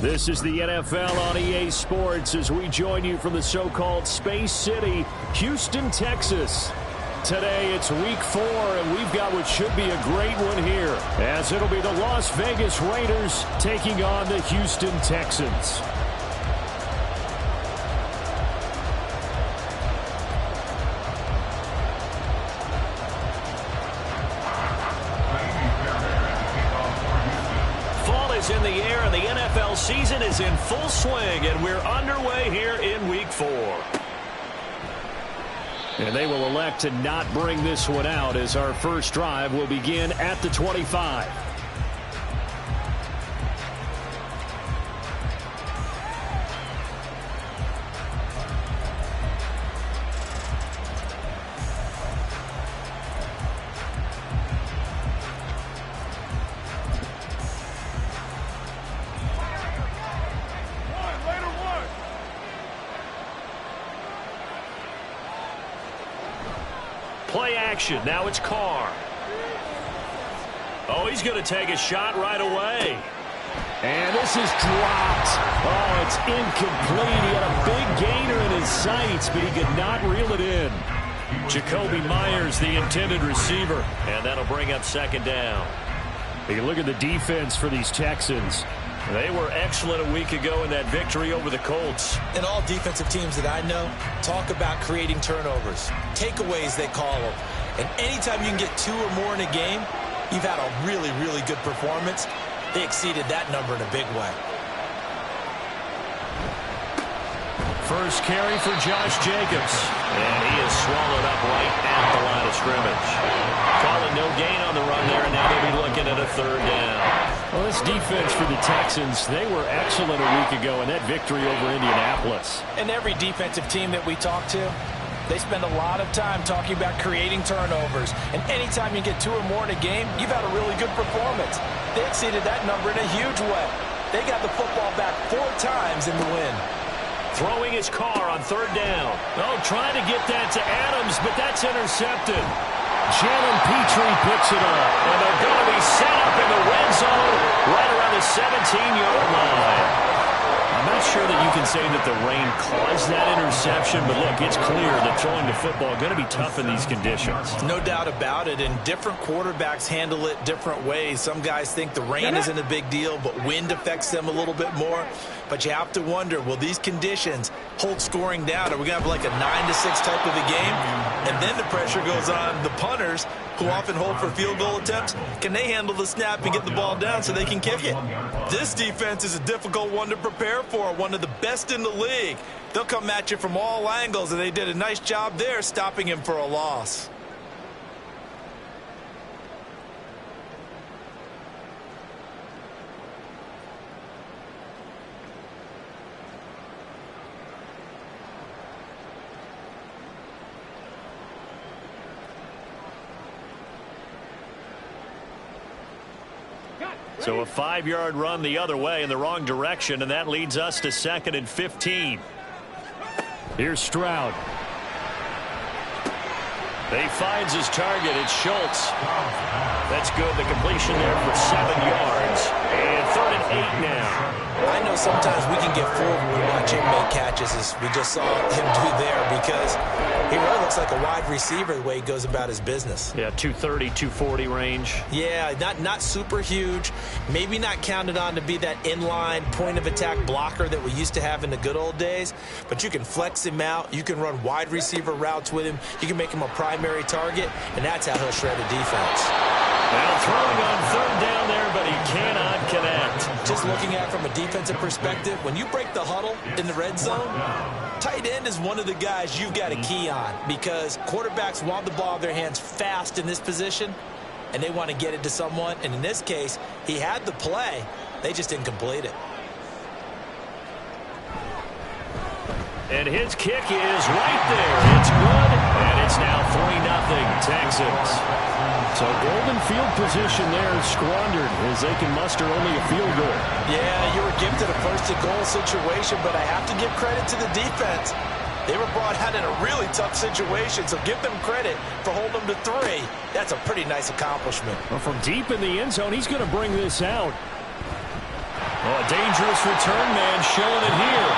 This is the NFL on EA Sports as we join you from the so-called Space City, Houston, Texas. Today it's week 4, and we've got what should be a great one here, as it'll be the Las Vegas Raiders taking on the Houston Texans. In the air, and the NFL season is in full swing, and we're underway here in week 4. And they will elect to not bring this one out, as our first drive will begin at the 25. Play action. Now it's Carr. Oh, he's going to take a shot right away. And this is dropped. Oh, it's incomplete. He had a big gainer in his sights, but he could not reel it in. Jacoby Myers, the intended receiver. And that'll bring up second down. You look at the defense for these Texans. They were excellent a week ago in that victory over the Colts. And all defensive teams that I know talk about creating turnovers. Takeaways, they call them. And anytime you can get 2 or more in a game, you've had a really, really good performance. They exceeded that number in a big way. First carry for Josh Jacobs. And he is swallowed up right at the line of scrimmage. Calling no gain on the run there, and now they'll be looking at a third down. Well, this defense for the Texans, they were excellent a week ago in that victory over Indianapolis. And every defensive team that we talk to, they spend a lot of time talking about creating turnovers. And anytime you get 2 or more in a game, you've had a really good performance. They exceeded that number in a huge way. They got the football back 4 times in the win. Throwing his Carr on third down. Oh, trying to get that to Adams, but that's intercepted. Jalen Petrie picks it up, and they're going to be set up in the red zone right around the 17-yard line. I'm not sure that you can say that the rain caused that interception, but look, it's clear that throwing the football is going to be tough in these conditions. No doubt about it, and different quarterbacks handle it different ways. Some guys think the rain isn't a big deal, but wind affects them a little bit more. But you have to wonder, will these conditions hold scoring down? Are we going to have like a 9-6 type of a game? And then the pressure goes on the punters, who often hold for field goal attempts. Can they handle the snap and get the ball down so they can kick it? This defense is a difficult one to prepare for, one of the best in the league. They'll come at you from all angles, and they did a nice job there stopping him for a loss. So a 5-yard run the other way in the wrong direction, and that leads us to 2nd and 15. Here's Stroud. He finds his target. It's Schultz. That's good. The completion there for 7 yards. And 3rd and now. I know sometimes we can get fooled when we watch him make catches, as we just saw him do there, because he really looks like a wide receiver the way he goes about his business. Yeah, 230, 240 range. Yeah, not super huge. Maybe not counted on to be that inline point-of-attack blocker that we used to have in the good old days, but you can flex him out. You can run wide receiver routes with him. You can make him a primary target, and that's how he'll shred a defense. Now throwing on third down there, but he cannot connect. Just looking at it from a defensive perspective, when you break the huddle in the red zone, tight end is one of the guys you've got to key on, because quarterbacks want the ball in their hands fast in this position, and they want to get it to someone. And in this case, he had the play. They just didn't complete it. And his kick is right there. It's good, and it's now 3-0 Texans. So golden field position there squandered as they can muster only a field goal. Yeah, you were gifted a first-and-goal situation, but I have to give credit to the defense. They were brought out in a really tough situation, so give them credit for holding them to 3. That's a pretty nice accomplishment. Well, from deep in the end zone, he's going to bring this out. Oh, a dangerous return man showing it here.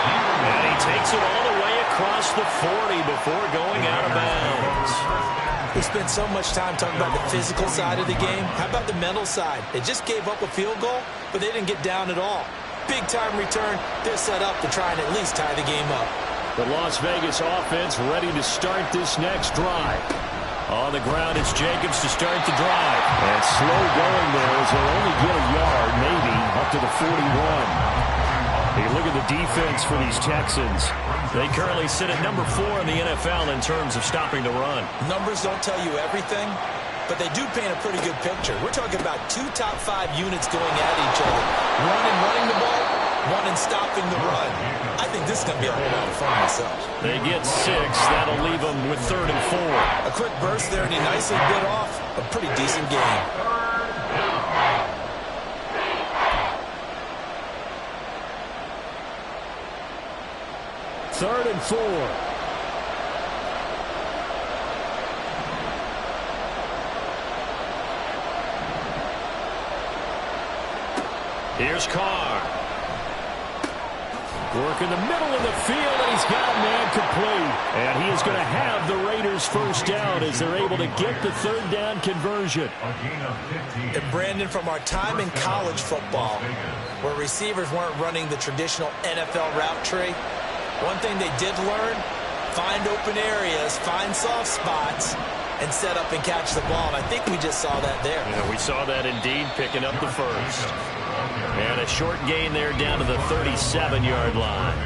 And he takes it all the way across the 40 before going out of bounds. We spent so much time talking about the physical side of the game. How about the mental side? They just gave up a field goal, but they didn't get down at all. Big-time return. They're set up to try and at least tie the game up. The Las Vegas offense ready to start this next drive. On the ground, it's Jacobs to start the drive. And slow going there as they'll only get a yard, maybe, up to the 41. Hey, look at the defense for these Texans. They currently sit at number 4 in the NFL in terms of stopping the run. Numbers don't tell you everything, but they do paint a pretty good picture. We're talking about 2 top 5 units going at each other. One in running the ball, one in stopping the run. I think this is going to be a whole lot of fun myself. They get 6. That'll leave them with 3rd and 4. A quick burst there, and he nicely bit off a pretty decent game. Third and 4. Here's Carr. Work in the middle of the field, and he's got a man complete. And he is going to have the Raiders first down as they're able to get the 3rd down conversion. And Brandon, from our time in college football, where receivers weren't running the traditional NFL route tree, one thing they did learn, find open areas, find soft spots, and set up and catch the ball. And I think we just saw that there. Yeah, we saw that indeed, picking up the first. And a short gain there down to the 37-yard line.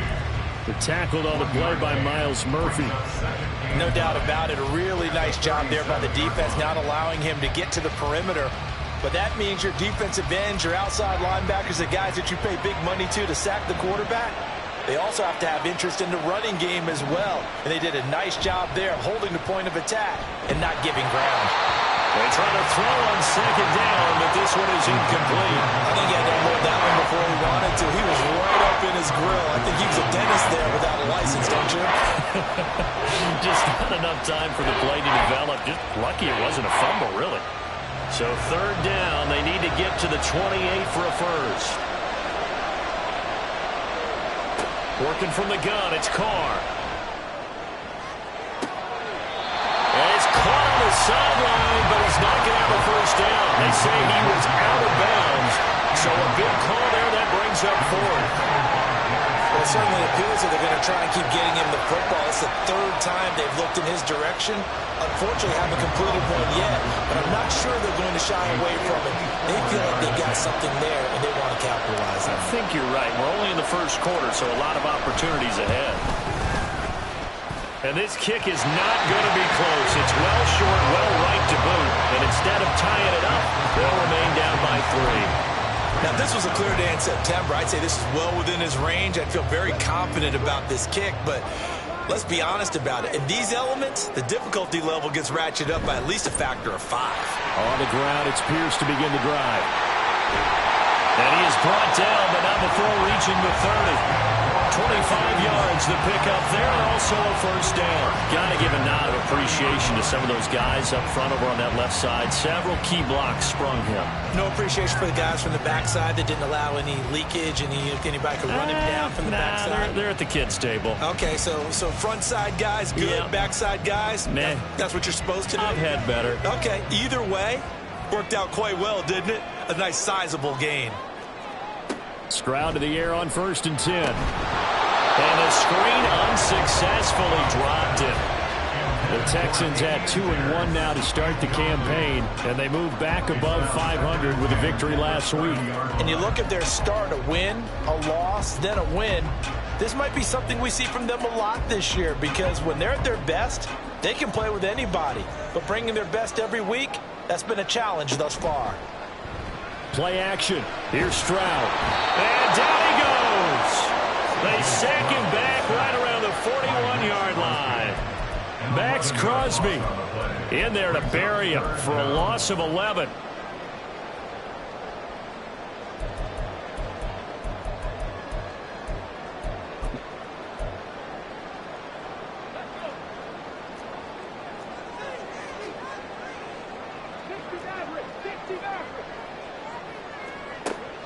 The tackled on the play by Miles Murphy. No doubt about it. A really nice job there by the defense, not allowing him to get to the perimeter. But that means your defensive ends, your outside linebackers, the guys that you pay big money to sack the quarterback, they also have to have interest in the running game as well. And they did a nice job there of holding the point of attack and not giving ground. They try to throw on 2nd down, but this one is incomplete. I think he had to unload that one before he wanted to. He was right up in his grill. I think he was a dentist there without a license, don't you? Just not enough time for the play to develop. Just lucky it wasn't a fumble, really. So 3rd down, they need to get to the 28 for a first. Working from the gun, it's Carr. And it's caught on the sideline, but he's not going to have a first down. They say he was out of bounds. So a big call there that brings up 4th. Well, it certainly appears that they're going to try and keep getting him the football. It's the 3rd time they've looked in his direction. Unfortunately, haven't completed one yet, but I'm not sure they're going to shy away from it. They feel like they've got something there, and they want to capitalize on it. I think you're right. We're only in the first quarter, so a lot of opportunities ahead. And this kick is not going to be close. It's well short, well right to boot. And instead of tying it up, they'll remain down by 3. Now, this was a clear day in September. I'd say this is well within his range. I'd feel very confident about this kick, but let's be honest about it. In these elements, the difficulty level gets ratcheted up by at least a factor of 5. On the ground, it's Pierce to begin the drive. And he is brought down, but not before reaching the 30. 25 yards to pick up there, and also a first down. Got to give a nod of appreciation to some of those guys up front over on that left side. Several key blocks sprung him. No appreciation for the guys from the backside that didn't allow any leakage, and anybody could run him down from the backside. They're at the kids' table. Okay, so front side guys, good. Yeah. Backside guys, Meh. That's what you're supposed to do? I've had better. Okay, either way, worked out quite well, didn't it? A nice sizable gain. Stroud to the air on 1st and 10. And the screen unsuccessfully dropped it. The Texans had 2-1 now to start the campaign, and they moved back above 500 with a victory last week. And you look at their start, a win, a loss, then a win. This might be something we see from them a lot this year, because when they're at their best, they can play with anybody. But bringing their best every week, that's been a challenge thus far. Play action. Here's Stroud. And down he goes. They sack him back right around the 41-yard line. Max Crosby in there to bury him for a loss of 11.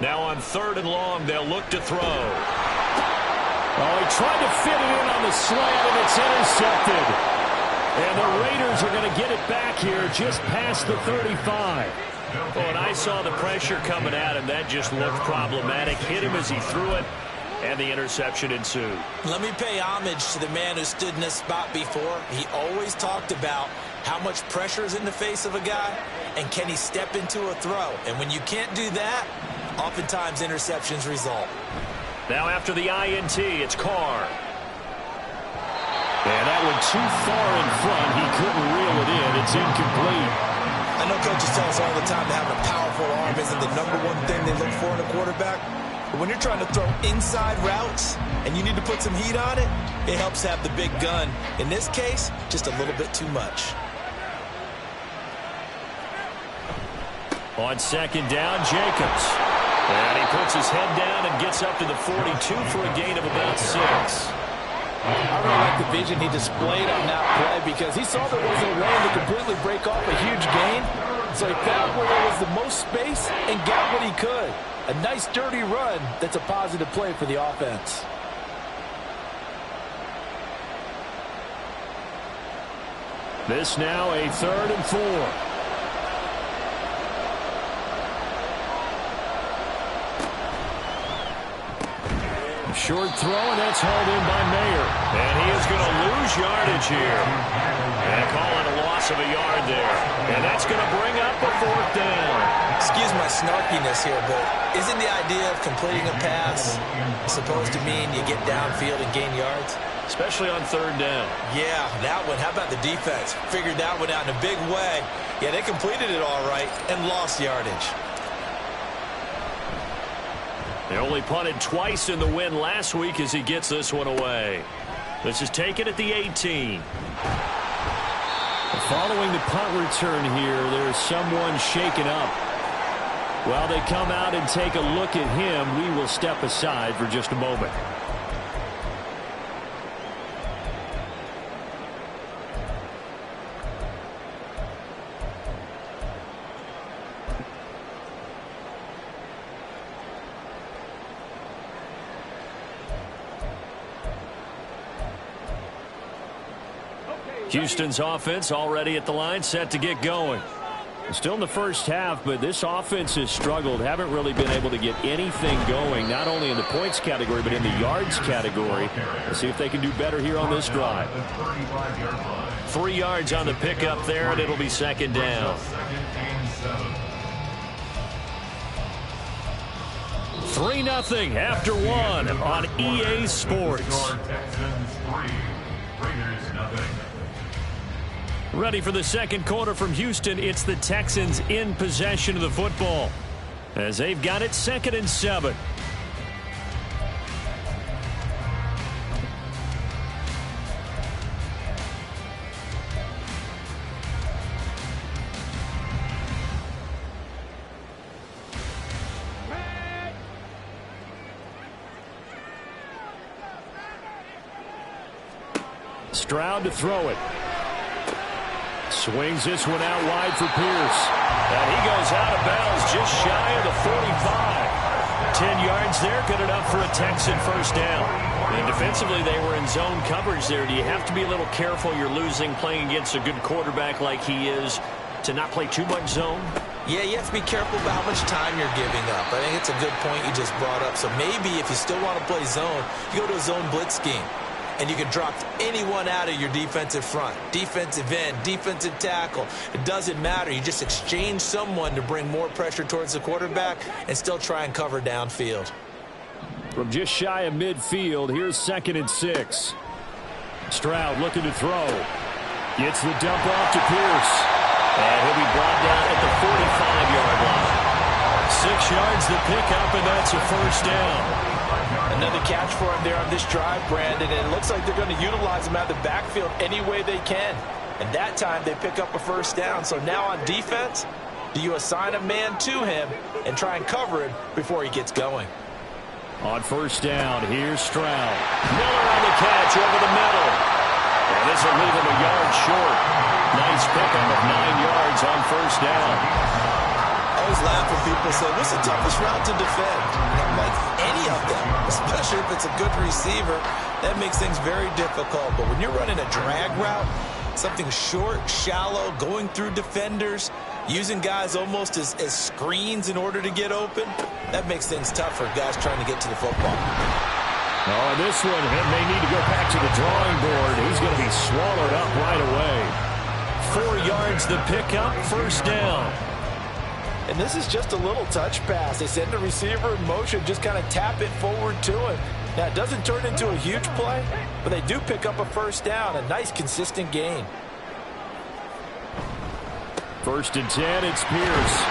Now on 3rd and long, they'll look to throw. Oh, he tried to fit it in on the slant, and it's intercepted. And the Raiders are going to get it back here just past the 35. Oh, and I saw the pressure coming at him. That just looked problematic. Hit him as he threw it, and the interception ensued. Let me pay homage to the man who stood in this spot before. He always talked about how much pressure is in the face of a guy, and can he step into a throw. And when you can't do that, oftentimes interceptions result. Now after the INT, it's Carr. And that one too far in front. He couldn't reel it in. It's incomplete. I know coaches tell us all the time that having a powerful arm isn't the #1 thing they look for in a quarterback. But when you're trying to throw inside routes and you need to put some heat on it, it helps have the big gun. In this case, just a little bit too much. On 2nd down, Jacobs. And he puts his head down and gets up to the 42 for a gain of about 6. I really like the vision he displayed on that play, because he saw there wasn't a way to completely break off a huge gain. So he found where there was the most space and got what he could. A nice dirty run that's a positive play for the offense. This now a 3rd and 4. Short throw, and that's hauled in by Mayer. And he is going to lose yardage here. And call it a loss of a yard there. And that's going to bring up a 4th down. Excuse my snarkiness here, but isn't the idea of completing a pass supposed to mean you get downfield and gain yards? Especially on 3rd down. Yeah, that one. How about the defense? Figured that one out in a big way. Yeah, they completed it all right and lost yardage. They only punted twice in the win last week as he gets this one away. This is taken at the 18. Following the punt return here, there's someone shaken up. While they come out and take a look at him, we will step aside for just a moment. Houston's offense already at the line, set to get going. Still in the first half, but this offense has struggled. Haven't really been able to get anything going, not only in the points category, but in the yards category. Let's see if they can do better here on this drive. 3 yards on the pickup there, and it'll be 2nd down. 3-0 after 1 on EA Sports. Ready for the second quarter from Houston. It's the Texans in possession of the football as they've got it 2nd and 7. Stroud to throw it. Swings this one out wide for Pierce. And he goes out of bounds just shy of the 45. 10 yards there, good enough for a Texan first down. And defensively, they were in zone coverage there. Do you have to be a little careful? You're losing playing against a good quarterback like he is to not play too much zone? Yeah, you have to be careful about how much time you're giving up. I think it's a good point you just brought up. So maybe if you still want to play zone, you go to a zone blitz scheme. And you can drop anyone out of your defensive front. Defensive end, defensive tackle. It doesn't matter. You just exchange someone to bring more pressure towards the quarterback and still try and cover downfield. From just shy of midfield, here's 2nd and 6. Stroud looking to throw. Gets the dump off to Pierce. And he'll be brought down at the 45-yard line. 6 yards the pickup, and that's a first down. Another catch for him there on this drive, Brandon, and it looks like they're going to utilize him out of the backfield any way they can. And that time they pick up a first down. So now on defense, do you assign a man to him and try and cover him before he gets going? On first down, here's Stroud. Miller on the catch over the middle. And this will leave him a yard short. Nice pickup of 9 yards on first down. I always laugh when people say, what's the toughest route to defend? And I'm like, any of them, especially if it's a good receiver. That makes things very difficult. But when you're running a drag route, something short, shallow, going through defenders, using guys almost as screens in order to get open, that makes things tough for guys trying to get to the football. Oh, this one, he may need to go back to the drawing board. He's going to be swallowed up right away. 4 yards the pickup, first down. And this is just a little touch pass. They send the receiver in motion, just kind of tap it forward to him. Now, it doesn't turn into a huge play, but they do pick up a first down, a nice, consistent gain. 1st and 10, it's Pierce.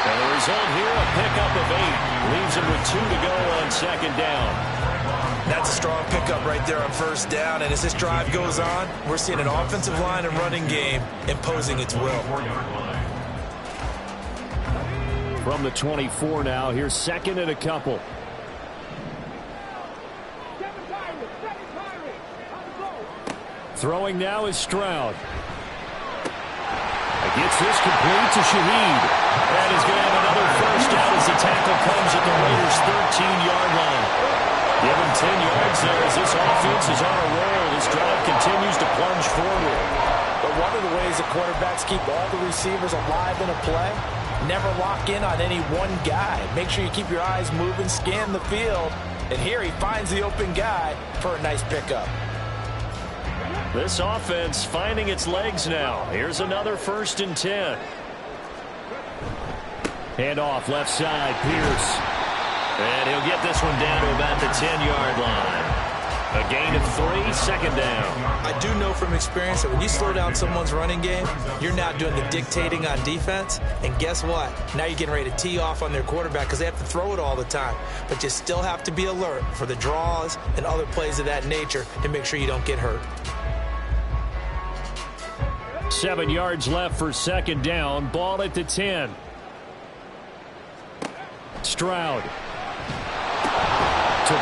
And the result here, a pickup of 8. Leaves him with 2 to go on 2nd down. That's a strong pickup right there on first down. And as this drive goes on, we're seeing an offensive line and running game imposing its will. From the 24 now, here's 2nd and a couple. Throwing now is Stroud. Gets this complete to Shaheed. And he's going to have another first down as the tackle comes at the Raiders' 13-yard line. Give him 10 yards there as this offense is on a roll. This drive continues to plunge forward. But one of the ways the quarterbacks keep all the receivers alive in a play, never lock in on any one guy. Make sure you keep your eyes moving, scan the field. And here he finds the open guy for a nice pickup. This offense finding its legs now. Here's another 1st and 10. Hand off left side, Pierce. And he'll get this one down to about the 10-yard line. A gain of 3, 2nd down. I do know from experience that when you slow down someone's running game, you're not doing the dictating on defense. And guess what? Now you're getting ready to tee off on their quarterback because they have to throw it all the time. But you still have to be alert for the draws and other plays of that nature to make sure you don't get hurt. 7 yards left for 2nd down. Ball at the 10. Stroud. To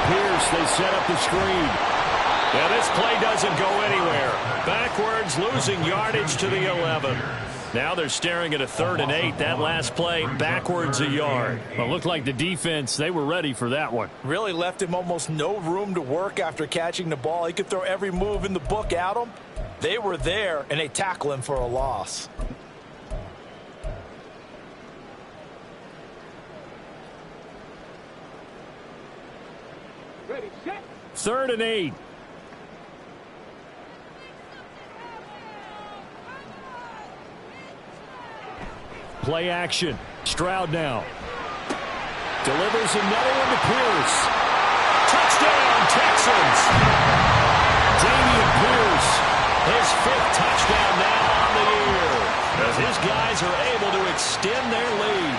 Pierce. They set up the screen. Yeah, this play doesn't go anywhere. Backwards, losing yardage to the 11. Now they're staring at a 3rd and 8. That last play, backwards a yard. Well, it looked like the defense, they were ready for that one. Really left him almost no room to work after catching the ball. He could throw every move in the book at him. They were there, and they tackle him for a loss. Ready, set. 3rd and 8. Play action. Stroud now. Delivers another one to Pierce. Touchdown, Texans. Damian Pierce. His 5th touchdown now on the year as his guys are able to extend their lead.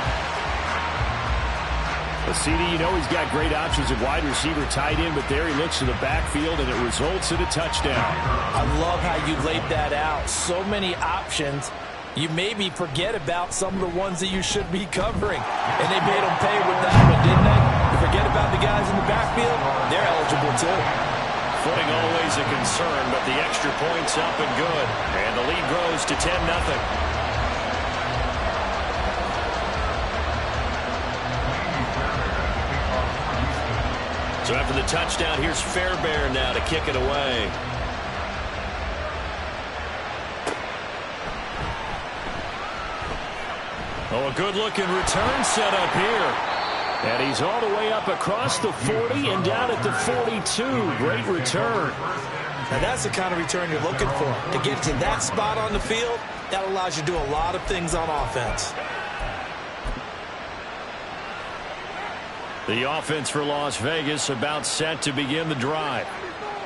The CD, you know he's got great options at wide receiver, tight end, but there he looks to the backfield, and it results in a touchdown. I love how you laid that out. So many options. You maybe forget about some of the ones that you should be covering. And they made them pay with that one, didn't they? You forget about the guys in the backfield, they're eligible too. Footing always a concern, but the extra point's up and good. And the lead grows to 10-0. So after the touchdown, here's Fairbairn now to kick it away. Oh, a good-looking return set up here. And he's all the way up across the 40 and down at the 42. Great return. Now that's the kind of return you're looking for. To get to that spot on the field, that allows you to do a lot of things on offense. The offense for Las Vegas about set to begin the drive.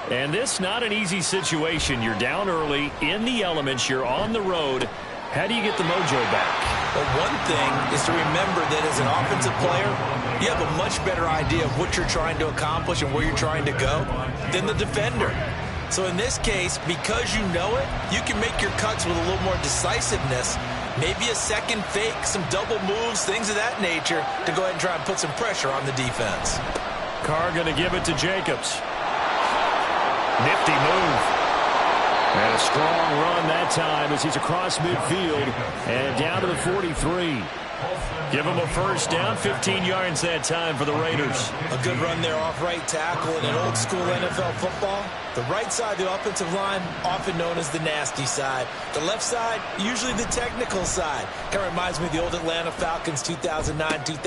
And this not an easy situation. You're down early, in the elements, you're on the road. How do you get the mojo back? Well, one thing is to remember that as an offensive player, you have a much better idea of what you're trying to accomplish and where you're trying to go than the defender. So in this case, because you know it, you can make your cuts with a little more decisiveness. Maybe a second fake, some double moves, things of that nature to go ahead and try and put some pressure on the defense. Carr going to give it to Jacobs. Nifty move. And a strong run that time as he's across midfield and down to the 43. Give him a first down, 15 yards that time for the Raiders. A good run there off right tackle in an old school NFL football. The right side of the offensive line, often known as the nasty side. The left side, usually the technical side. Kind of reminds me of the old Atlanta Falcons 2009-2010.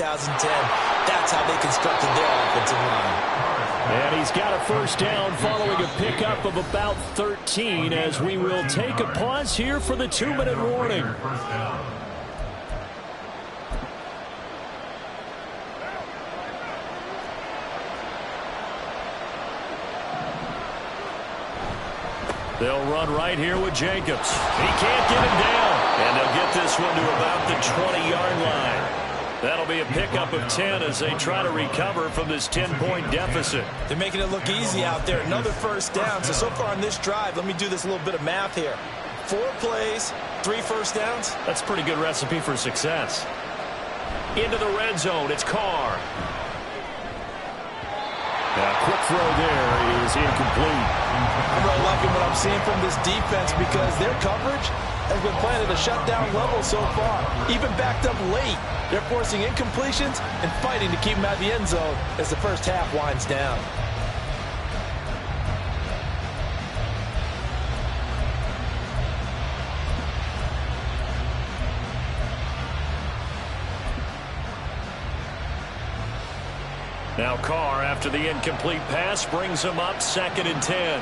That's how they constructed their offensive line. And he's got a first down following a pickup of about 13 as we will take a pause here for the 2-minute warning. They'll run right here with Jacobs. He can't get him down. And they'll get this one to about the 20-yard line. That'll be a pickup of 10 as they try to recover from this 10-point deficit. They're making it look easy out there. Another first down. So far on this drive, let me do this little bit of math here. 4 plays, 3 first downs. That's a pretty good recipe for success. Into the red zone, it's Carr. A quick throw there is incomplete. I'm really liking what I'm seeing from this defense because their coverage has been playing at a shutdown level so far. Even backed up late. They're forcing incompletions and fighting to keep them out of the end zone as the first half winds down. Now Carr, after the incomplete pass, brings him up 2nd and 10.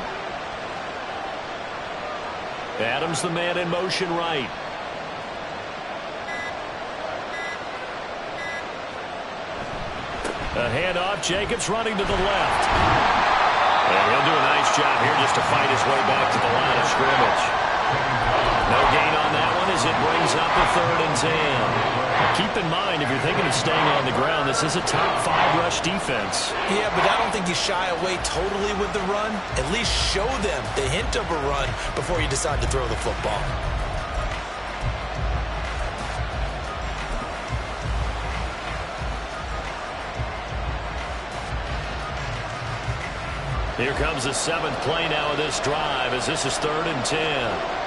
Adams, the man in motion right. A handoff, Jacobs running to the left. And he'll do a nice job here just to fight his way back to the line of scrimmage. No gain on that one as it brings up a 3rd and 10. Keep in mind, if you're thinking of staying on the ground, this is a top 5 rush defense. Yeah, but I don't think you shy away totally with the run. At least show them the hint of a run before you decide to throw the football. Here comes the 7th play now of this drive as this is 3rd and 10.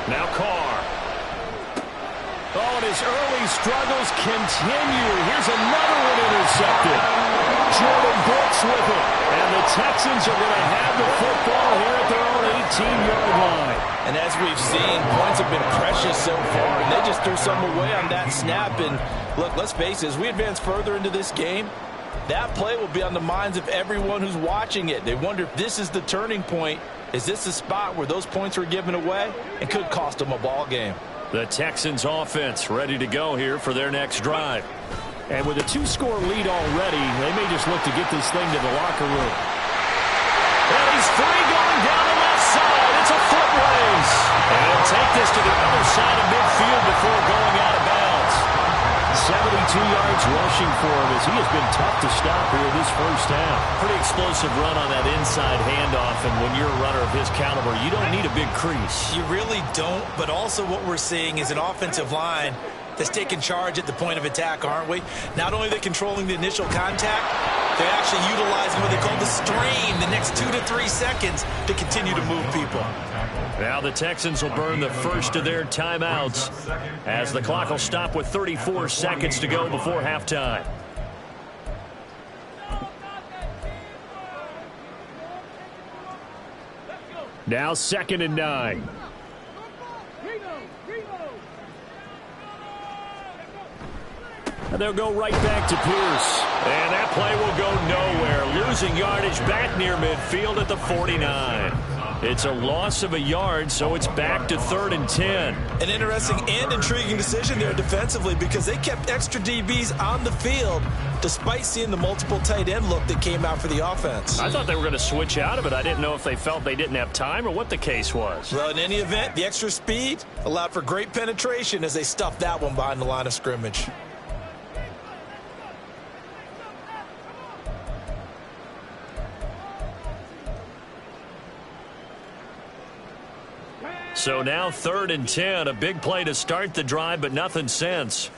Now Carr. Oh, and his early struggles continue. Here's another one intercepted. Jordan Brooks with it. And the Texans are going to have the football here at their own 18-yard line. And as we've seen, points have been precious so far, and they just threw some away on that snap. And look, let's face it, as we advance further into this game, that play will be on the minds of everyone who's watching it. They wonder if this is the turning point. Is this the spot where those points were given away and could cost them a ball game? The Texans offense ready to go here for their next drive. And with a 2-score lead already, they may just look to get this thing to the locker room. And he's free going down the left side. It's a foot race. And he'll take this to the other side of midfield before going out of bounds. 72 yards rushing for him as he has been tough to stop here this first half. Pretty explosive run on that inside handoff, and when you're a runner of his caliber, you don't need a big crease. You really don't, but also what we're seeing is an offensive line that's taking charge at the point of attack, aren't we? Not only are they controlling the initial contact, they're actually utilizing what they call the strain the next 2 to 3 seconds to continue to move people. Now the Texans will burn the first of their timeouts as the clock will stop with 34 seconds to go before halftime. Now 2nd and 9. And they'll go right back to Pierce. And that play will go nowhere. Losing yardage back near midfield at the 49. It's a loss of a yard, so it's back to 3rd and 10. An interesting and intriguing decision there defensively because they kept extra DBs on the field despite seeing the multiple tight end look that came out for the offense. I thought they were going to switch out of it. I didn't know if they felt they didn't have time or what the case was. Well, in any event, the extra speed allowed for great penetration as they stuffed that one behind the line of scrimmage. So now 3rd and 10, a big play to start the drive, but nothing since.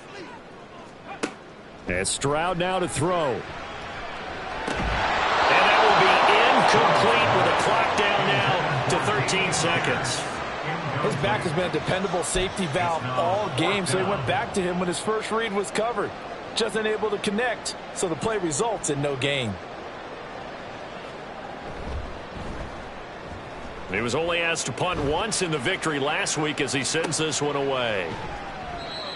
And Stroud now to throw. And that will be incomplete with a clock down now to 13 seconds. His back has been a dependable safety valve all game, so he went back to him when his first read was covered. Just unable to connect, so the play results in no gain. He was only asked to punt once in the victory last week as he sends this one away.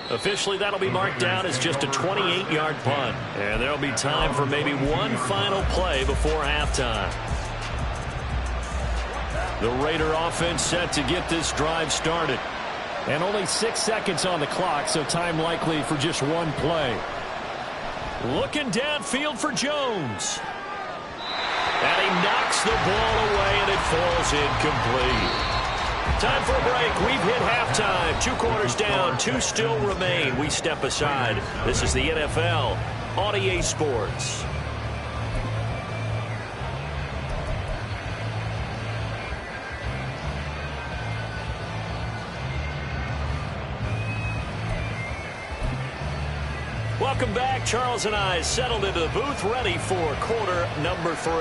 Officially, that'll be marked down as just a 28-yard punt. And there'll be time for maybe one final play before halftime. The Raider offense set to get this drive started. And only 6 seconds on the clock, so time likely for just one play. Looking downfield for Jones. And he knocks the ball away, and it falls incomplete. Time for a break. We've hit halftime. 2 quarters down, 2 still remain. We step aside. This is the NFL on EA Sports. Welcome back. Charles and I settled into the booth, ready for quarter number 3.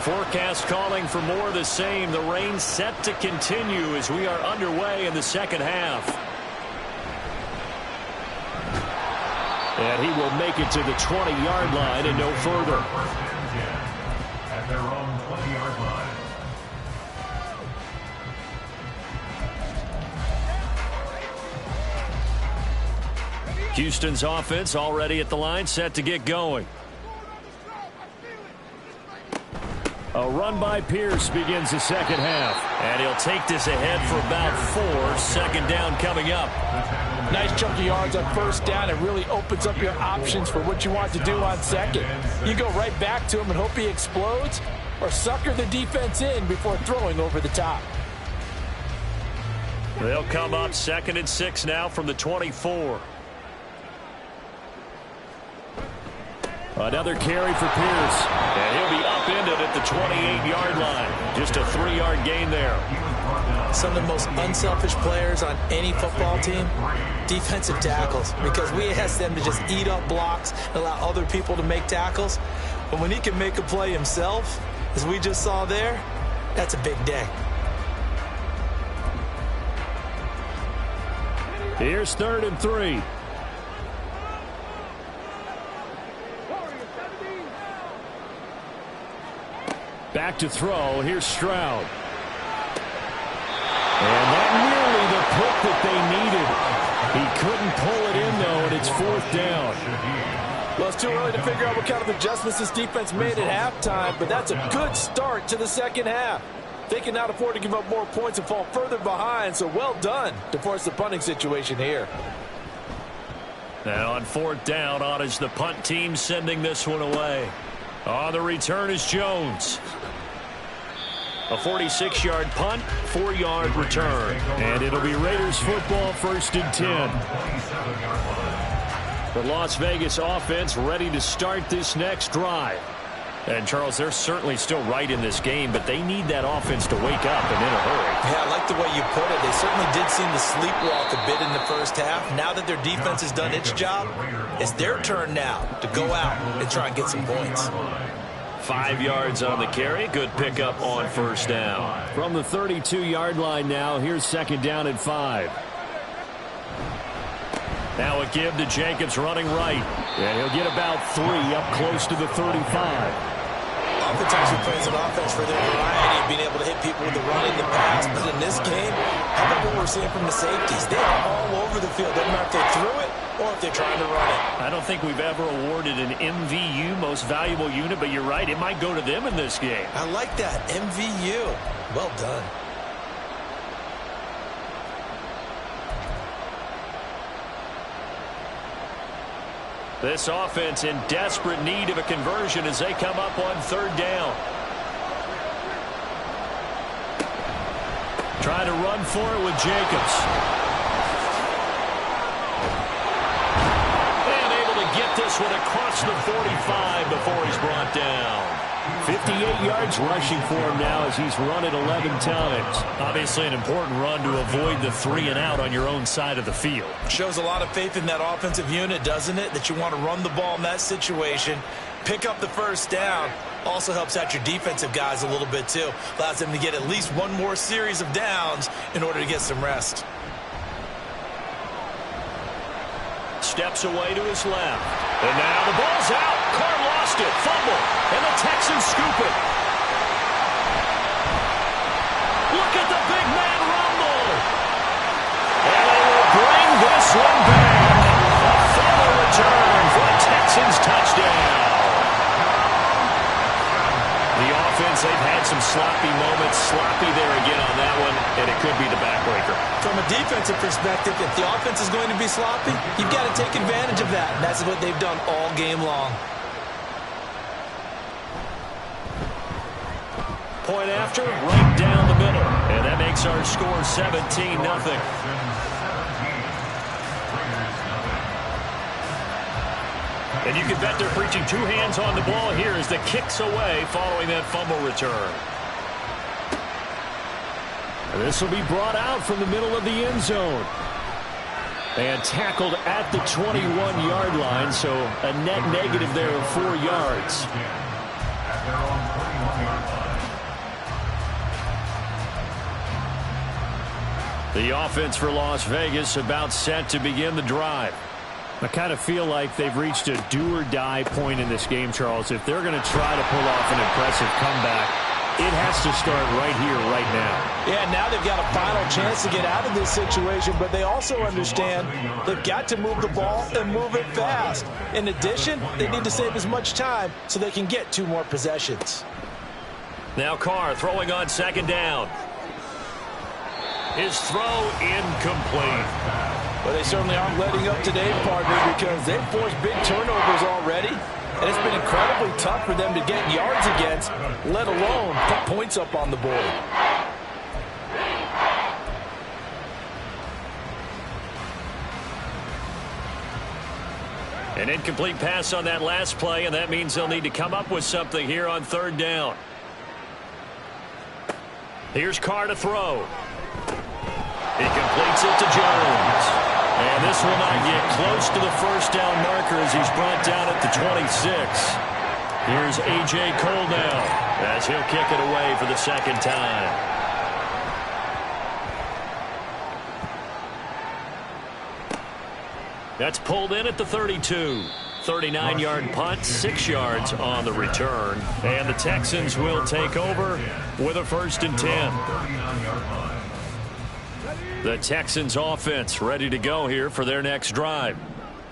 Forecast calling for more of the same. The rain set to continue as we are underway in the second half. And he will make it to the 20-yard line and no further. At their own 20-yard line. Houston's offense already at the line, set to get going. A run by Pierce begins the second half. And he'll take this ahead for about 4. 2nd down coming up. Nice chunk of yards on 1st down. It really opens up your options for what you want to do on 2nd. You go right back to him and hope he explodes, or sucker the defense in before throwing over the top. They'll come up 2nd and 6 now from the 24. Another carry for Pierce. And he'll be upended at the 28-yard line. Just a 3-yard gain there. Some of the most unselfish players on any football team, defensive tackles, because we ask them to just eat up blocks and allow other people to make tackles. But when he can make a play himself, as we just saw there, that's a big day. Here's 3rd and 3. Back to throw. Here's Stroud. And that nearly the pick that they needed. He couldn't pull it in, though, and it's 4th down. Well, it's too early to figure out what kind of adjustments this defense made at halftime, but that's a good start to the second half. They cannot afford to give up more points and fall further behind, so well done to force the punting situation here. Now on 4th down, on is the punt team sending this one away. On the return is Jones. A 46-yard punt, 4-yard return. And it'll be Raiders football, 1st and 10. The Las Vegas offense ready to start this next drive. And, Charles, they're certainly still right in this game, but they need that offense to wake up and in a hurry. Yeah, I like the way you put it. They certainly did seem to sleepwalk a bit in the first half. Now that their defense has done its job, it's their turn now to go out and try and get some points. 5 yards on the carry. Good pickup on first down. From the 32-yard line now, here's second down and 5. Now a give to Jacobs running right. And he'll get about 3 up close to the 35. Offense actually plays an offense for their variety of being able to hit people with the run in the past. But in this game, how about what we're seeing from the safeties? They are all over the field. Doesn't matter if they threw it or if they're trying to run it. I don't think we've ever awarded an MVU, most valuable unit, but you're right. It might go to them in this game. I like that. MVU. Well done. This offense in desperate need of a conversion as they come up on third down. Trying to run for it with Jacobs. And able to get this one across the 45 before he's brought down. 58 yards rushing for him now as he's run it 11 times. Obviously an important run to avoid the 3 and out on your own side of the field. Shows a lot of faith in that offensive unit, doesn't it? That you want to run the ball in that situation, pick up the first down. Also helps out your defensive guys a little bit too. Allows them to get at least one more series of downs in order to get some rest. Steps away to his left. And now the ball's out. Carr lost it. Fumble. And the Texans scoop it. Look at the big man rumble. And they will bring this one back. A fumble return for a Texans touchdown. The offense, they've had some sloppy moments. Sloppy there again on that one, and it could be the backbreaker. From a defensive perspective, if the offense is going to be sloppy, you've got to take advantage of that. And that's what they've done all game long. Point after, right down the middle. And that makes our score 17-0. And you can bet they're preaching 2 hands on the ball here as the kick's away following that fumble return. And this will be brought out from the middle of the end zone. And tackled at the 21-yard line, so a net negative there of 4 yards. The offense for Las Vegas about set to begin the drive. I kind of feel like they've reached a do-or-die point in this game, Charles. If they're going to try to pull off an impressive comeback, it has to start right here, right now. Yeah, now they've got a final chance to get out of this situation, but they also understand they've got to move the ball and move it fast. In addition, they need to save as much time so they can get 2 more possessions. Now Carr throwing on second down. His throw incomplete. Well, they certainly aren't letting up today, partner, because they've forced big turnovers already. And it's been incredibly tough for them to get yards against, let alone put points up on the board. An incomplete pass on that last play, and that means they'll need to come up with something here on third down. Here's Carr to throw. He completes it to Jones. And this will not get close to the first down marker as he's brought down at the 26. Here's A.J. Cole now as he'll kick it away for the second time. That's pulled in at the 32. 39-yard punt, 6 yards on the return. And the Texans will take over with a 1st and 10. The Texans offense ready to go here for their next drive.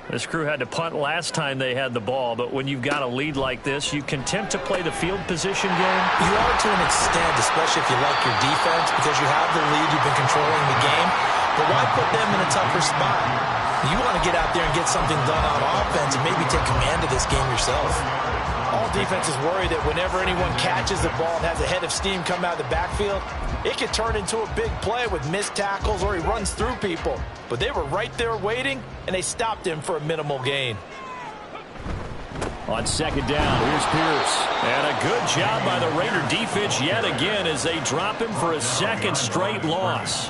This crew had to punt last time they had the ball, but when you've got a lead like this, you content to play the field position game? You are to an extent, especially if you like your defense, because you have the lead, you've been controlling the game. But why put them in a tougher spot? You want to get out there and get something done on offense and maybe take command of this game yourself. All defenses worry that whenever anyone catches the ball and has a head of steam come out of the backfield, it can turn into a big play with missed tackles or he runs through people. But they were right there waiting, and they stopped him for a minimal gain. On second down, here's Pierce. And a good job by the Raider defense yet again as they drop him for a second straight loss.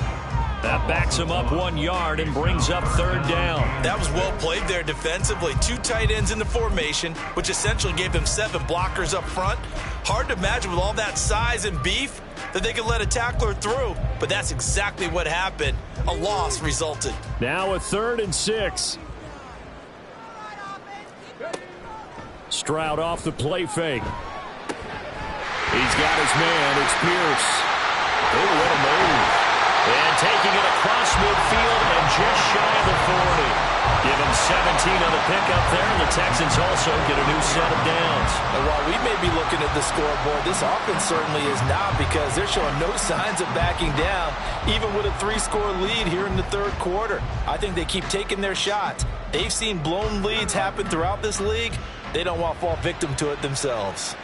That backs him up 1 yard and brings up third down. That was well played there defensively. 2 tight ends in the formation, which essentially gave them 7 blockers up front. Hard to imagine with all that size and beef that they could let a tackler through, but that's exactly what happened. A loss resulted. Now a 3rd and 6. Stroud off the play fake. He's got his man. It's Pierce. Oh, what a move. And taking it across midfield and just shy of the 40. Give him 17 on the pickup there, and the Texans also get a new set of downs. And while we may be looking at the scoreboard, this offense certainly is not, because they're showing no signs of backing down, even with a 3-score lead here in the third quarter. I think they keep taking their shots. They've seen blown leads happen throughout this league. They don't want to fall victim to it themselves.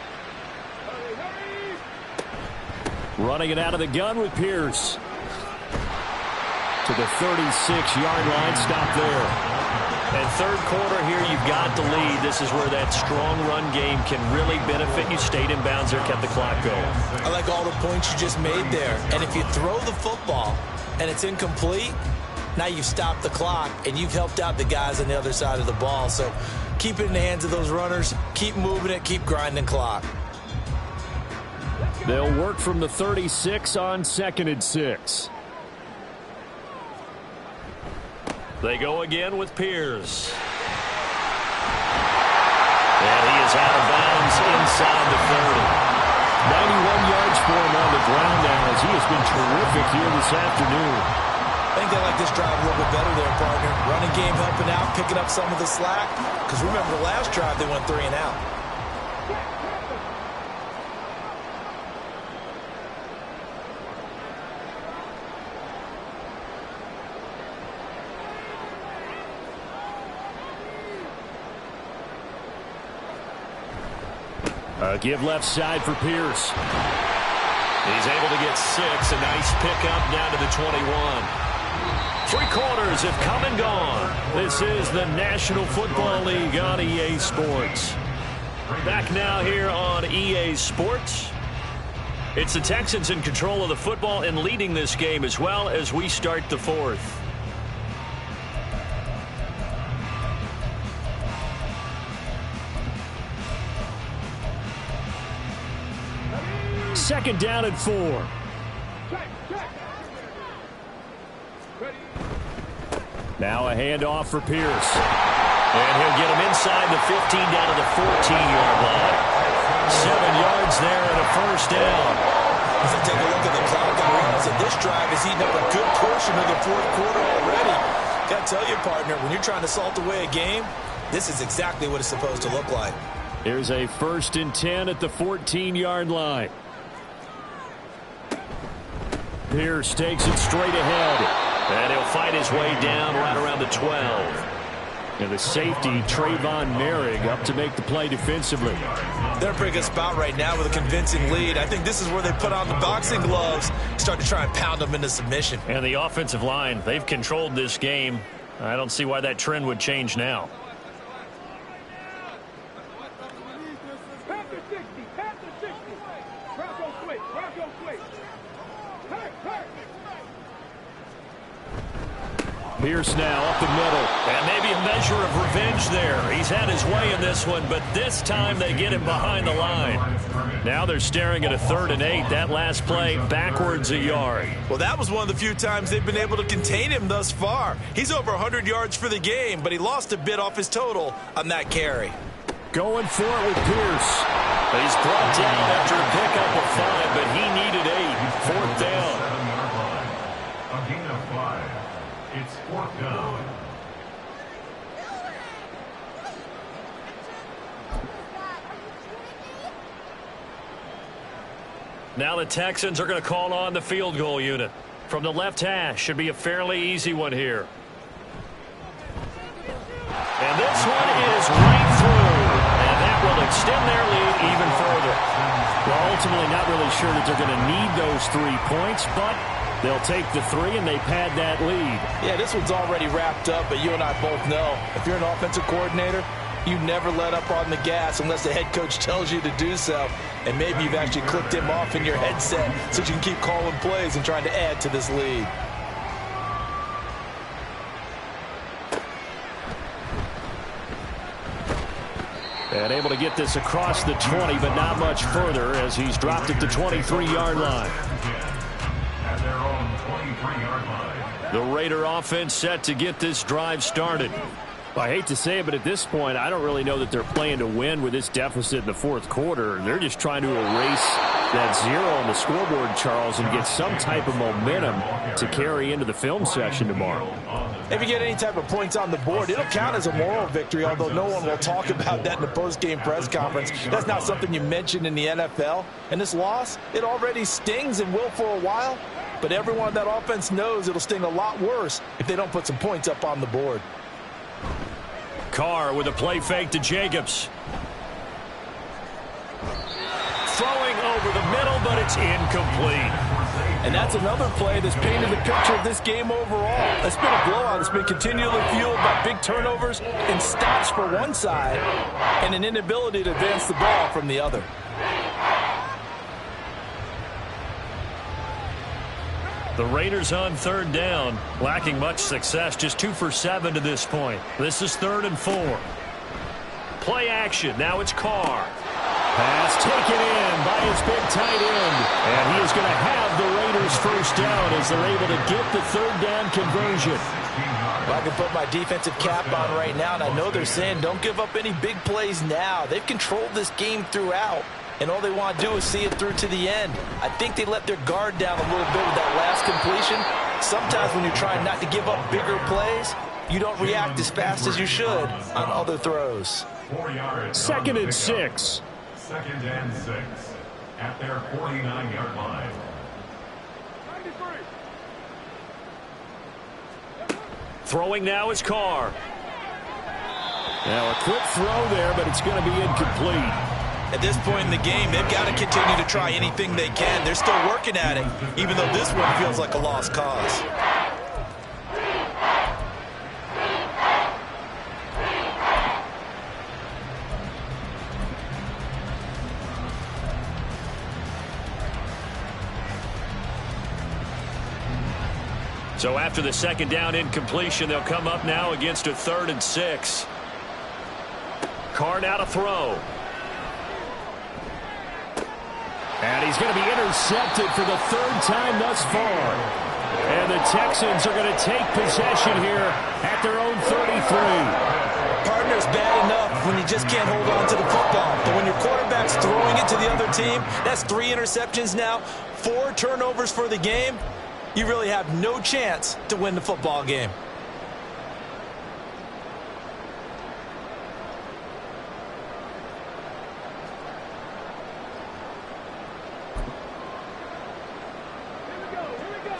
Running it out of the gun with Pierce. To the 36-yard line, stop there. And third quarter here, you've got the lead. This is where that strong run game can really benefit you. Stayed in bounds there, kept the clock going. I like all the points you just made there. And if you throw the football and it's incomplete, now you've stopped the clock and you've helped out the guys on the other side of the ball. So keep it in the hands of those runners. Keep moving it. Keep grinding clock. They'll work from the 36 on 2nd and 6. They go again with Pierce. And he is out of bounds inside the 30. 91 yards for him on the ground now as he has been terrific here this afternoon. I think they like this drive a little bit better there, partner. Running game helping out, picking up some of the slack. Because remember, the last drive they went 3 and out. Give left side for Pierce. He's able to get 6. A nice pickup down to the 21. 3 quarters have come and gone. This is the National Football League on EA Sports. Back now here on EA Sports. It's the Texans in control of the football and leading this game as well as we start the 4th. Second down and 4. Now a handoff for Pierce. And he'll get him inside the 15 down to the 14-yard line. 7 yards there and a first down. As I take a look at the clock, I realize that this drive has eaten up a good portion of the fourth quarter already. Got to tell you, partner, when you're trying to salt away a game, this is exactly what it's supposed to look like. Here's a 1st and 10 at the 14-yard line. Pierce takes it straight ahead. And he'll fight his way down right around the 12. And the safety, Trayvon Merrick, up to make the play defensively. They're in a pretty good spot right now with a convincing lead. I think this is where they put on the boxing gloves, start to try and pound them into submission. And the offensive line, they've controlled this game. I don't see why that trend would change now. Pierce now up the middle. And maybe a measure of revenge there. He's had his way in this one, but this time they get him behind the line. Now they're staring at a 3rd and 8. That last play backwards a yard. Well, that was one of the few times they've been able to contain him thus far. He's over 100 yards for the game, but he lost a bit off his total on that carry. Going for it with Pierce. He's brought down after a pickup of 5, but he needed 8. 4th down. It's 4th down. Now the Texans are going to call on the field goal unit. From the left hash, should be a fairly easy one here. And this one is right through. And that will extend their lead even further. Well, ultimately not really sure that they're going to need those 3 points, but they'll take the 3 and they pad that lead. Yeah, this one's already wrapped up, but you and I both know if you're an offensive coordinator, You never let up on the gas unless the head coach tells you to do so. And maybe you've actually clicked him off in your headset so you can keep calling plays and trying to add to this lead. And able to get this across the 20, but not much further as he's dropped it to 23-yard line. At their own 23-yard line. The Raider offense set to get this drive started. I hate to say it, but at this point, I don't really know that they're playing to win with this deficit in the fourth quarter. They're just trying to erase that zero on the scoreboard, Charles, and get some type of momentum to carry into the film session tomorrow. If you get any type of points on the board, it'll count as a moral victory, although no one will talk about that in the post-game press conference. That's not something you mention in the NFL. And this loss, it already stings and will for a while, but everyone on that offense knows it'll sting a lot worse if they don't put some points up on the board. Carr with a play fake to Jacobs. Throwing over the middle, but it's incomplete. And that's another play that's painted the picture of this game overall. It's been a blowout. It's been continually fueled by big turnovers and stops for one side and an inability to advance the ball from the other. The Raiders on third down, lacking much success, just 2 for 7 to this point. This is 3rd and 4. Play action, now it's Carr. Pass taken in by his big tight end. And he is going to have the Raiders first down as they're able to get the third down conversion. Well, I can put my defensive cap on right now, and I know they're saying don't give up any big plays now. They've controlled this game throughout. And all they want to do is see it through to the end. I think they let their guard down a little bit with that last completion. Sometimes when you're trying not to give up bigger plays, you don't react as fast as you should on other throws. 4 yards. 2nd and 6. 2nd and 6. At their 49-yard line. Throwing now is Carr. Now a quick throw there, but it's going to be incomplete. At this point in the game, they've got to continue to try anything they can. They're still working at it, even though this one feels like a lost cause. So after the 2nd down incompletion, they'll come up now against a 3rd and 6. Carr now to throw. And he's going to be intercepted for the 3rd time thus far. And the Texans are going to take possession here at their own 33. Partner's bad enough when you just can't hold on to the football. But when your quarterback's throwing it to the other team, that's 3 interceptions now, 4 turnovers for the game. You really have no chance to win the football game.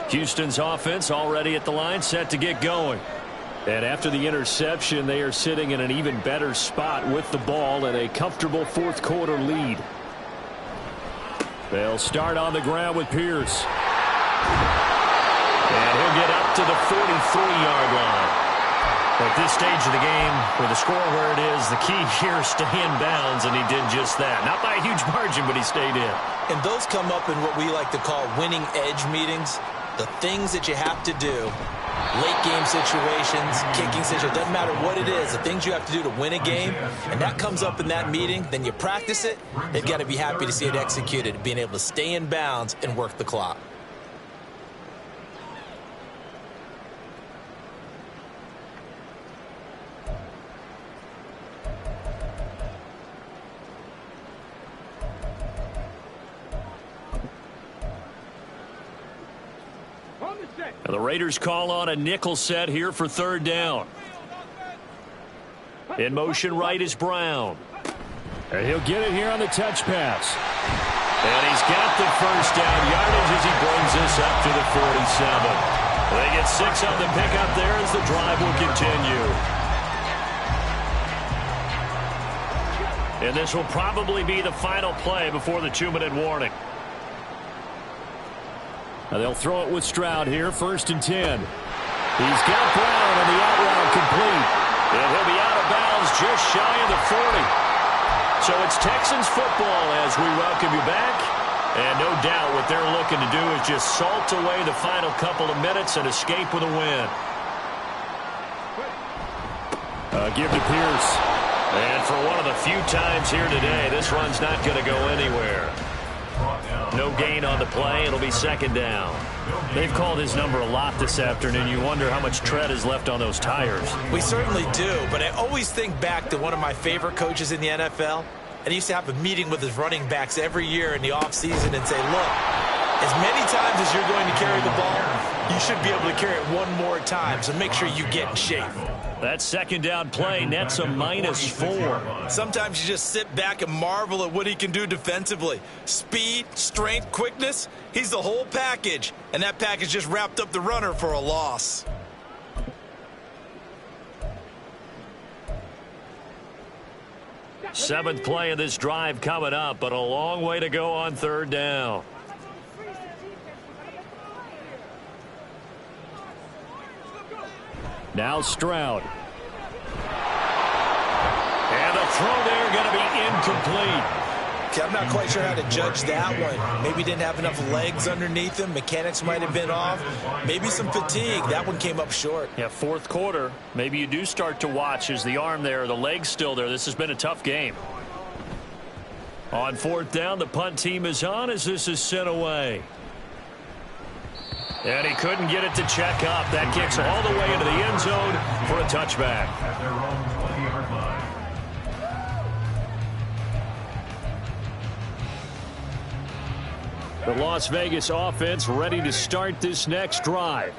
Houston's offense already at the line, set to get going. And after the interception, they are sitting in an even better spot with the ball and a comfortable 4th quarter lead. They'll start on the ground with Pierce. And he'll get up to the 43-yard line. At this stage of the game, with the score where it is, the key here is stay in bounds, and he did just that. Not by a huge margin, but he stayed in. And those come up in what we like to call winning edge meetings. The things that you have to do, late game situations, kicking situations, doesn't matter what it is, the things you have to do to win a game, and that comes up in that meeting, then you practice it, they've got to be happy to see it executed, being able to stay in bounds and work the clock. The Raiders call on a nickel set here for 3rd down. In motion right is Brown. And he'll get it here on the touch pass. And he's got the first down yardage as he brings this up to the 47. They get 6 on the pickup there as the drive will continue. And this will probably be the final play before the 2-minute warning. Now they'll throw it with Stroud here, 1st and 10. He's got Brown, and the out route complete. And he'll be out of bounds just shy of the 40. So it's Texans football as we welcome you back. And no doubt what they're looking to do is just salt away the final couple of minutes and escape with a win. Give to Pierce. And for one of the few times here today, this run's not going to go anywhere. No gain on the play. It'll be second down. They've called his number a lot this afternoon. You wonder how much tread is left on those tires. We certainly do, but I always think back to one of my favorite coaches in the NFL. And he used to have a meeting with his running backs every year in the offseason and say, look, as many times as you're going to carry the ball, you should be able to carry it one more time, so make sure you get in shape. That second down play nets a -4. Sometimes you just sit back and marvel at what he can do defensively. Speed, strength, quickness, he's the whole package. And that package just wrapped up the runner for a loss. Seventh play of this drive coming up, but a long way to go on third down. Now Stroud. And the throw there going to be incomplete. Okay, I'm not quite sure how to judge that one. Maybe didn't have enough legs underneath him. Mechanics might have been off. Maybe some fatigue. That one came up short. Yeah, fourth quarter. Maybe you do start to watch as the arm there, the leg's still there. This has been a tough game. On fourth down, the punt team is on as this is sent away. And he couldn't get it to check up. That kicks all the way into the end zone for a touchback. At their own 20-yard line. The Las Vegas offense ready to start this next drive.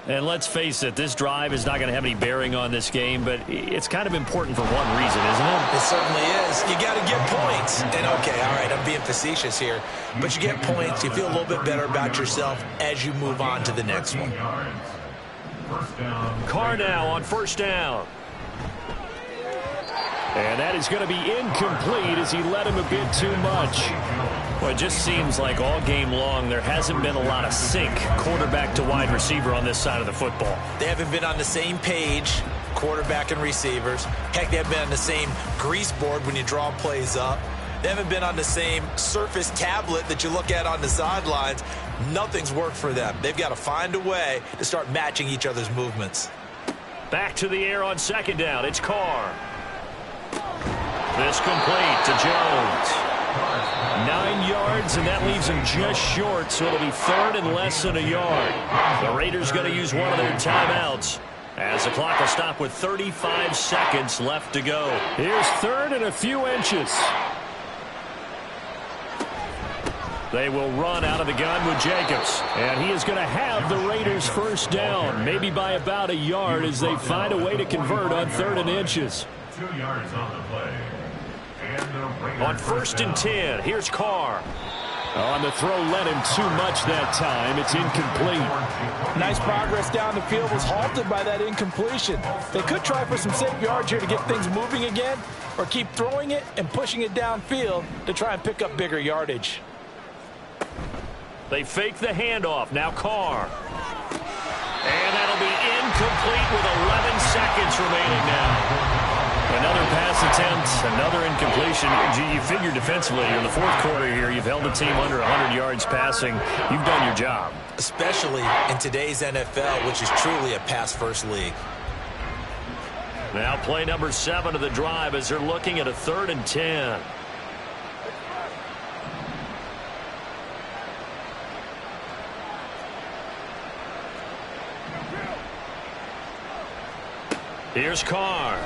And let's face it, this drive is not going to have any bearing on this game, but it's kind of important for one reason, isn't it? It certainly is. You got to get points. And, okay, all right, I'm being facetious here. But you get points. You feel a little bit better about yourself as you move on to the next one. Carr now on first down. And that is going to be incomplete as he led him a bit too much. Well, it just seems like all game long there hasn't been a lot of sync quarterback to wide receiver on this side of the football. They haven't been on the same page, quarterback and receivers. Heck, they haven't been on the same grease board when you draw plays up. They haven't been on the same surface tablet that you look at on the sidelines. Nothing's worked for them. They've got to find a way to start matching each other's movements. Back to the air on second down. It's Carr. This complete to Jones. 9 yards, and that leaves him just short, so it'll be third and less than a yard. The Raiders going to use one of their timeouts as the clock will stop with 35 seconds left to go. Here's third and a few inches. They will run out of the gun with Jacobs, and he is going to have the Raiders first down, maybe by about a yard as they find a way to convert on third and inches. 2 yards on the play. On first and 10, here's Carr. On the throw, led him too much that time. It's incomplete. Nice progress down the field was halted by that incompletion. They could try for some safe yards here to get things moving again, or keep throwing it and pushing it downfield to try and pick up bigger yardage. They fake the handoff. Now Carr. And that'll be incomplete with 11 seconds remaining now. Another pass attempt, another incompletion. You figure defensively in the fourth quarter here, you've held the team under 100 yards passing. You've done your job. Especially in today's NFL, which is truly a pass-first league. Now play number 7 of the drive as they're looking at a third and 10. Here's Carr.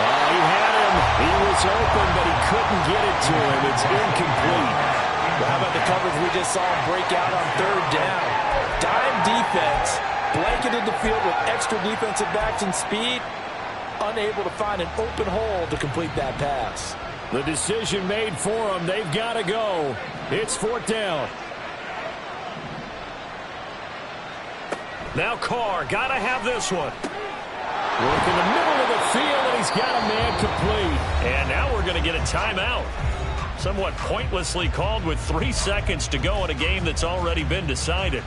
He had him. He was open, but he couldn't get it to him. It's incomplete. Well, how about the coverage we just saw him break out on third down? Dime defense, blanketed the field with extra defensive backs and speed, unable to find an open hole to complete that pass. The decision made for him. They've got to go. It's fourth down. Now Carr, got to have this one. Work in the middle of the field, and he's got a man complete. And now we're going to get a timeout. Somewhat pointlessly called with 3 seconds to go in a game that's already been decided.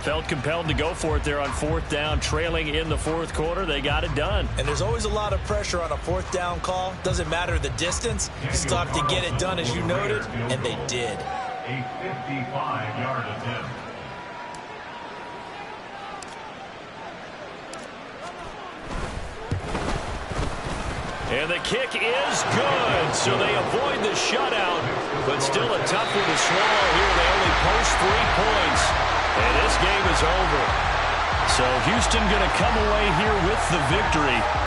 felt compelled to go for it there on fourth down, trailing in the fourth quarter. They got it done. And there's always a lot of pressure on a fourth down call. Doesn't matter the distance. You still have to get it done, as you noted, and they did. A 55-yard attempt. And the kick is good, so they avoid the shutout, but still a tough one to swallow here. They only post 3 points, and this game is over. So Houston going to come away here with the victory.